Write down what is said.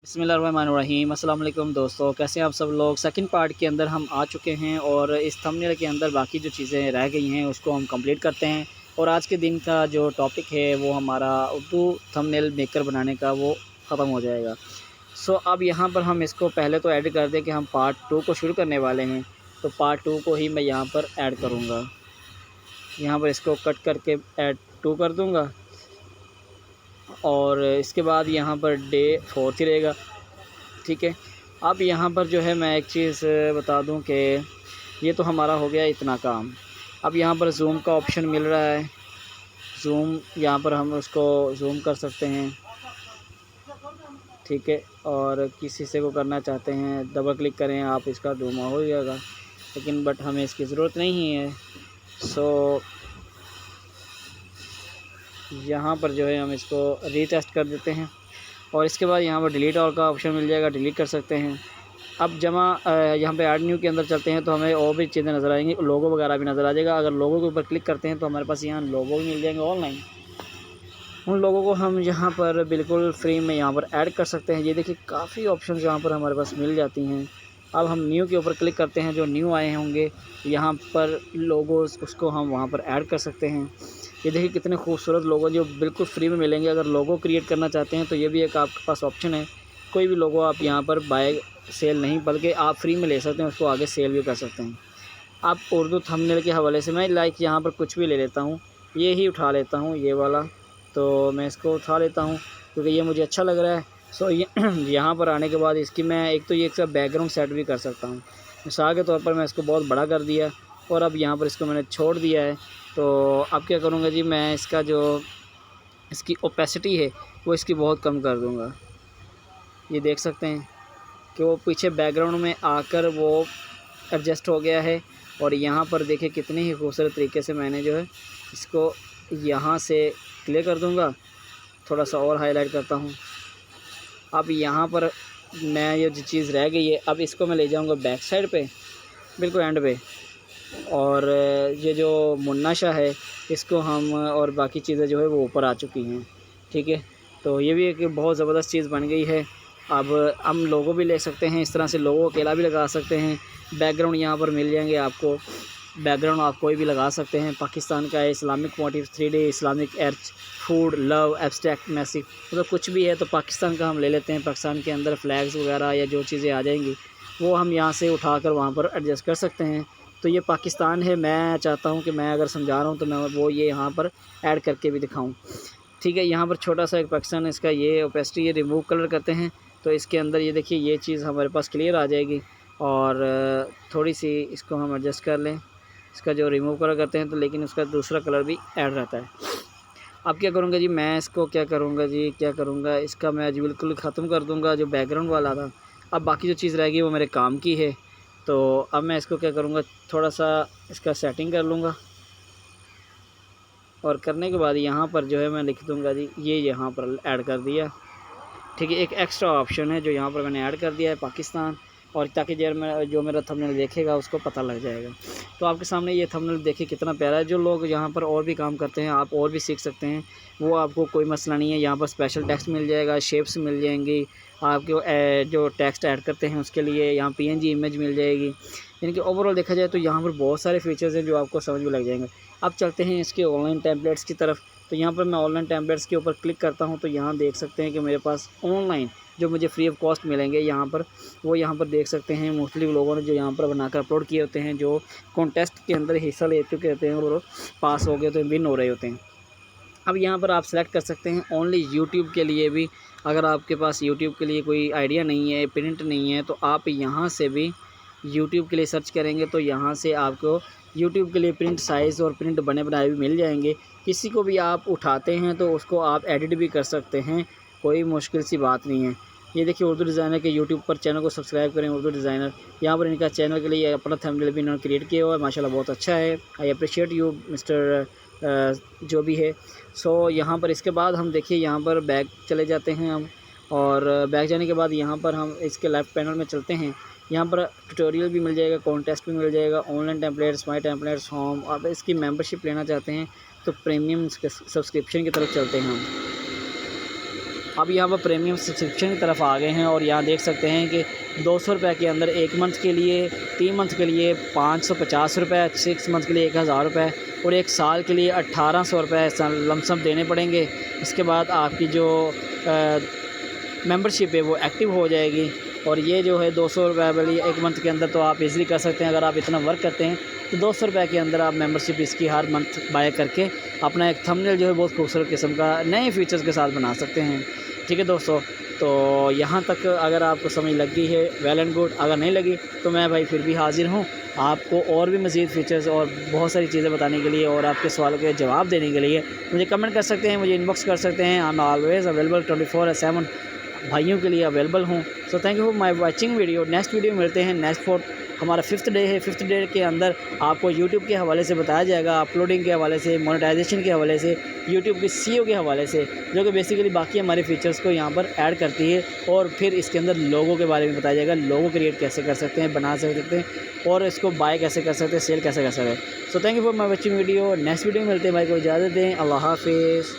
बिस्मिल्लाहिर्रहमानिर्रहीम। अस्सलाम वालेकुम दोस्तों, कैसे हैं आप सब लोग। सेकंड पार्ट के अंदर हम आ चुके हैं और इस थंबनेल के अंदर बाकी जो चीज़ें रह गई हैं उसको हम कंप्लीट करते हैं। और आज के दिन का जो टॉपिक है वो हमारा उर्दू थंबनेल मेकर बनाने का वो ख़त्म हो जाएगा। अब यहाँ पर हम इसको पहले तो ऐड कर दें कि हम पार्ट 2 को शुरू करने वाले हैं, तो पार्ट 2 को ही मैं यहाँ पर ऐड करूँगा। यहाँ पर इसको कट करके ऐड 2 कर दूँगा और इसके बाद यहाँ पर डे 4 ही रहेगा। ठीक है। अब यहाँ पर जो है मैं एक चीज़ बता दूं कि ये तो हमारा हो गया इतना काम। अब यहाँ पर ज़ूम का ऑप्शन मिल रहा है, ज़ूम यहाँ पर हम उसको ज़ूम कर सकते हैं। ठीक है। और किसी से को करना चाहते हैं डबल क्लिक करें आप, इसका ज़ूम हो जाएगा, लेकिन बट हमें इसकी ज़रूरत नहीं है। यहाँ पर जो है हम इसको रीटेस्ट कर देते हैं और इसके बाद यहाँ पर डिलीट ऑल का ऑप्शन मिल जाएगा, डिलीट कर सकते हैं। अब यहाँ पे ऐड न्यू के अंदर चलते हैं तो हमें और भी चीज़ें नज़र आएंगी, लोगो वगैरह भी नज़र आ जाएगा। अगर लोगो के ऊपर क्लिक करते हैं तो हमारे पास यहाँ लोगो भी मिल जाएंगे ऑनलाइन। उन लोगों को हम यहाँ पर बिल्कुल फ्री में यहाँ पर ऐड कर सकते हैं। ये देखिए काफ़ी ऑप्शन यहाँ पर हमारे पास मिल जाती हैं। अब हम न्यू के ऊपर क्लिक करते हैं, जो न्यू आए होंगे यहाँ पर लोगोस उसको हम वहाँ पर ऐड कर सकते हैं। ये देखिए कितने खूबसूरत लोगो जो बिल्कुल फ्री में मिलेंगे। अगर लोगो क्रिएट करना चाहते हैं तो ये भी एक आपके पास ऑप्शन है। कोई भी लोगो आप यहाँ पर बाय सेल नहीं बल्कि आप फ्री में ले सकते हैं, उसको आगे सेल भी कर सकते हैं। आप उर्दू थंबनेल के हवाले से मैं यहाँ पर कुछ भी ले लेता हूँ, ये ही उठा लेता हूँ, ये वाला तो मैं इसको उठा लेता हूँ क्योंकि ये मुझे अच्छा लग रहा है। ये यहाँ पर आने के बाद इसकी मैं एक तो ये इसका बैकग्राउंड सेट भी कर सकता हूँ। मिसाल के तौर पर मैं इसको बहुत बड़ा कर दिया और अब यहाँ पर इसको मैंने छोड़ दिया है। तो अब क्या करूँगा जी, मैं इसका जो इसकी ओपेसिटी है वो इसकी बहुत कम कर दूँगा। ये देख सकते हैं कि वो पीछे बैकग्राउंड में आकर वो एडजस्ट हो गया है। और यहाँ पर देखिए कितने ही खूबसूरत तरीके से मैंने जो है इसको यहाँ से क्लियर कर दूँगा। थोड़ा सा और हाईलाइट करता हूँ। अब यहाँ पर मैं ये जो चीज़ रह गई है, अब इसको मैं ले जाऊँगा बैक साइड पे, बिल्कुल एंड पे। और ये जो मुन्ना शाह है इसको हम और बाकी चीज़ें जो है वो ऊपर आ चुकी हैं। ठीक है। तो ये भी एक बहुत ज़बरदस्त चीज़ बन गई है। अब हम लोगो भी ले सकते हैं, इस तरह से लोगो अकेला भी लगा सकते हैं। बैकग्राउंड यहाँ पर मिल जाएंगे आपको, बैकग्राउंड आप कोई भी लगा सकते हैं। पाकिस्तान का है, Islamic motive, 3D, Islamic arch, food, love, abstract, massive, मतलब कुछ भी है तो पाकिस्तान का हम ले लेते हैं। पाकिस्तान के अंदर फ्लैग्स वगैरह या जो चीज़ें आ जाएंगी वो हम यहाँ से उठाकर वहाँ पर एडजस्ट कर सकते हैं। तो ये पाकिस्तान है, मैं चाहता हूँ कि मैं अगर समझा रहा हूँ तो मैं वो ये यहाँ पर ऐड करके भी दिखाऊँ। ठीक है। यहाँ पर छोटा सा एक पाकिस्तान है, इसका ये ओपेसिटी ये रिमूव कलर करते हैं तो इसके अंदर ये देखिए ये चीज़ हमारे पास क्लियर आ जाएगी। और थोड़ी सी इसको हम एडजस्ट कर लें, इसका जो रिमूव कलर करते हैं तो लेकिन उसका दूसरा कलर भी ऐड रहता है। अब क्या करूँगा जी, मैं इसको क्या करूँगा इसका मैं आज बिल्कुल ख़त्म कर दूँगा जो बैकग्राउंड वाला था। अब बाकी जो चीज़ रहेगी वो मेरे काम की है। तो अब मैं इसको क्या करूँगा, थोड़ा सा इसका सेटिंग कर लूँगा और करने के बाद यहाँ पर जो है मैं लिख दूँगा जी ये यहाँ पर ऐड कर दिया। ठीक है। एक एक्स्ट्रा ऑप्शन है जो यहाँ पर मैंने ऐड कर दिया है पाकिस्तान, और ताकि जो मेरा थंबनेल देखेगा उसको पता लग जाएगा। तो आपके सामने ये थंबनेल देखिए कितना प्यारा है। जो लोग यहाँ पर और भी काम करते हैं आप और भी सीख सकते हैं, वो आपको कोई मसला नहीं है। यहाँ पर स्पेशल टेक्स्ट मिल जाएगा, शेप्स मिल जाएंगी आपको, जो टेक्स्ट ऐड करते हैं उसके लिए यहाँ PNG इमेज मिल जाएगी। यानी कि ओवरऑल देखा जाए तो यहाँ पर बहुत सारे फीचर्स हैं जो आपको समझ में लग जाएंगे। अब चलते हैं इसके ऑनलाइन टेम्पलेट्स की तरफ। तो यहाँ पर मैं ऑनलाइन टेम्पलेट्स के ऊपर क्लिक करता हूँ तो यहाँ देख सकते हैं कि मेरे पास ऑनलाइन जो मुझे फ्री ऑफ कॉस्ट मिलेंगे यहाँ पर, वो यहाँ पर देख सकते हैं। मुख्तलिफ लोगों ने जो यहाँ पर बनाकर अपलोड किए होते हैं, जो कॉन्टेस्ट के अंदर हिस्सा ले चुके होते हैं और पास हो गए तो विन हो रहे होते हैं। अब यहाँ पर आप सेलेक्ट कर सकते हैं ओनली यूट्यूब के लिए भी। अगर आपके पास यूट्यूब के लिए कोई आइडिया नहीं है, प्रिंट नहीं है, तो आप यहाँ से भी यूट्यूब के लिए सर्च करेंगे तो यहाँ से आपको यूट्यूब के लिए प्रिंट साइज़ और प्रिंट बने बनाए भी मिल जाएंगे। किसी को भी आप उठाते हैं तो उसको आप एडिट भी कर सकते हैं, कोई मुश्किल सी बात नहीं है। ये देखिए उर्दू डिज़ाइनर के यूट्यूब पर चैनल को सब्सक्राइब करें, उर्दू डिज़ाइनर। यहाँ पर इनका चैनल के लिए अपना थंबनेल भी इन्होंने क्रिएट किया हुआ है, माशाल्लाह बहुत अच्छा है। आई अप्रिशिएट यू मिस्टर जो भी है। यहाँ पर इसके बाद हम देखिए यहाँ पर बैक चले जाते हैं हम, और बैक जाने के बाद यहाँ पर हम इसके लेफ़्ट पैनल में चलते हैं। यहाँ पर ट्यूटोरियल भी मिल जाएगा, कॉन्टेस्ट भी मिल जाएगा, ऑनलाइन टेम्पलेट्स, माई टेम्पलेट्स, होम। आप इसकी मेंबरशिप लेना चाहते हैं तो प्रीमियम सब्सक्रिप्शन की तरफ चलते हैं हम। अब यहाँ पर प्रीमियम सब्सक्रिप्शन की तरफ आ गए हैं और यहाँ देख सकते हैं कि 200 रुपये के अंदर 1 मंथ के लिए, 3 मंथ के लिए 550 रुपये, 6 मंथ के लिए 1000 रुपये और 1 साल के लिए 1800 रुपये लमसम देने पड़ेंगे। इसके बाद आपकी जो मेंबरशिप है वो एक्टिव हो जाएगी और ये जो है 200 रुपये वाली 1 मंथ के अंदर तो आप इजीली कर सकते हैं। अगर आप इतना वर्क करते हैं तो 200 रुपये के अंदर आप मेंबरशिप इसकी हर मंथ बाय करके अपना एक थंबनेल जो है बहुत खूबसूरत किस्म का नए फीचर्स के साथ बना सकते हैं। ठीक है दोस्तों, तो यहाँ तक अगर आपको समझ लग गई है वेल एंड गुड, अगर नहीं लगी तो मैं भाई फिर भी हाज़िर हूँ आपको और भी मज़ीद फ़ीचर्स और बहुत सारी चीज़ें बताने के लिए और आपके सवालों के जवाब देने के लिए मुझे कमेंट कर सकते हैं, मुझे इनबॉक्स कर सकते हैं। आई एम ऑलवेज़ अवेलेबल 24/7 भाइयों के लिए अवेलेबल हूँ। So thank you for my watching video. Next video मिलते हैं। नेक्स्ट फोर्थ हमारा 5th डे है। 5th डे के अंदर आपको यूट्यूब के हवाले से बताया जाएगा, अपलोडिंग के हवाले से, मोनेटाइजेशन के हवाले से, यूट्यूब की SEO के हवाले से, जो कि बेसिकली बाकी हमारे फीचर्स को यहाँ पर ऐड करती है। और फिर इसके अंदर लोगों के बारे में बताया जाएगा, लोगो क्रिएट कैसे कर सकते हैं, बना सकते हैं और इसको बाय कैसे कर सकते हैं, सेल कैसे कर सकते हैं। So thank you for my watching video. Next video में मिलते हैं। भाई को इजाज़त दें। अल्लाह हाफिज़।